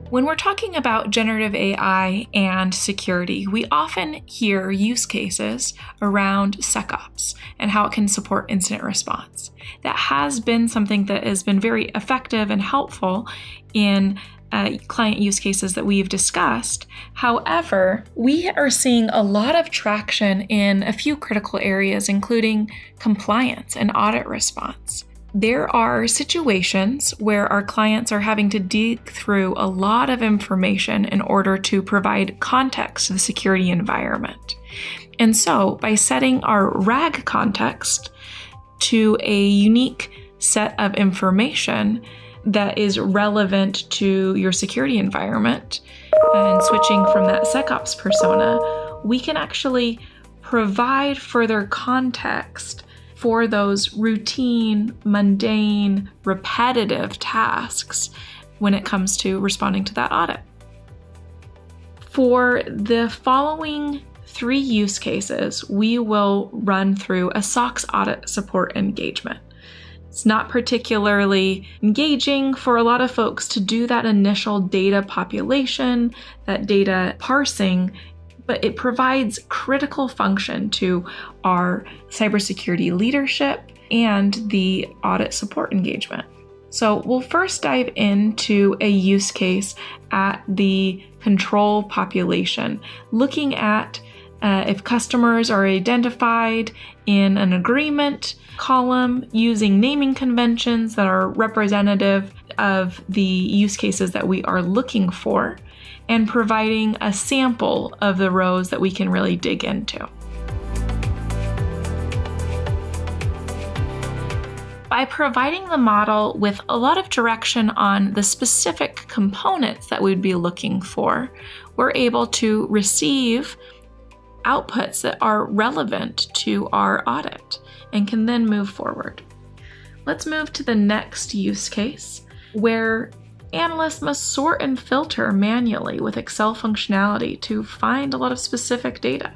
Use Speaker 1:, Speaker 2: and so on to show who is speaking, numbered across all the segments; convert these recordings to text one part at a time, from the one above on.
Speaker 1: When we're talking about generative AI and security, we often hear use cases around SecOps and how it can support incident response. That has been something that has been very effective and helpful in client use cases that we've discussed. However, we are seeing a lot of traction in a few critical areas, including compliance and audit response. There are situations where our clients are having to dig through a lot of information in order to provide context to the security environment. And so by setting our RAG context to a unique set of information that is relevant to your security environment and switching from that SecOps persona, we can actually provide further context for those routine, mundane, repetitive tasks when it comes to responding to that audit. For the following 3 use cases, we will run through a SOX audit support engagement. It's not particularly engaging for a lot of folks to do that initial data population, that data parsing, but it provides critical function to our cybersecurity leadership and the audit support engagement. So we'll first dive into a use case at the control population, looking at if customers are identified in an agreement column using naming conventions that are representative of the use cases that we are looking for, and providing a sample of the rows that we can really dig into. By providing the model with a lot of direction on the specific components that we'd be looking for, we're able to receive outputs that are relevant to our audit and can then move forward. Let's move to the next use case, where analysts must sort and filter manually with Excel functionality to find a lot of specific data.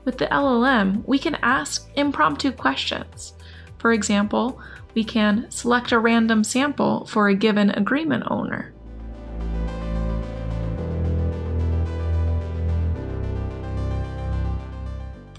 Speaker 1: With the LLM, we can ask impromptu questions. For example, we can select a random sample for a given agreement owner.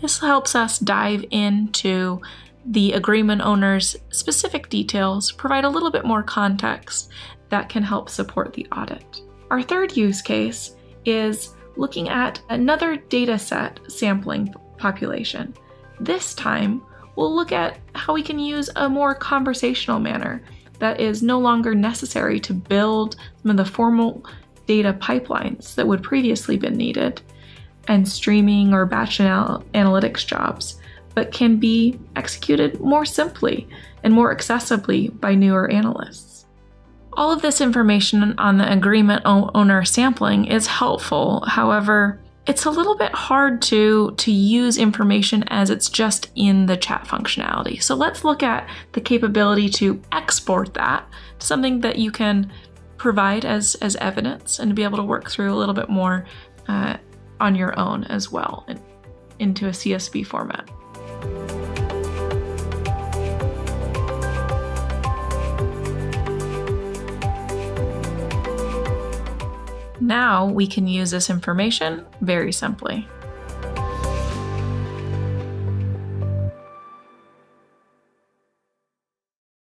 Speaker 1: This helps us dive into the agreement owner's specific details, provide a little bit more context that can help support the audit. Our third use case is looking at another data set sampling population. This time, we'll look at how we can use a more conversational manner that is no longer necessary to build some of the formal data pipelines that would previously been needed and streaming or batch analytics jobs, but can be executed more simply and more accessibly by newer analysts. All of this information on the agreement owner sampling is helpful. However, it's a little bit hard to use information as it's just in the chat functionality. So let's look at the capability to export that to something that you can provide as evidence and to be able to work through a little bit more on your own as well into a CSV format. Now we can use this information very simply.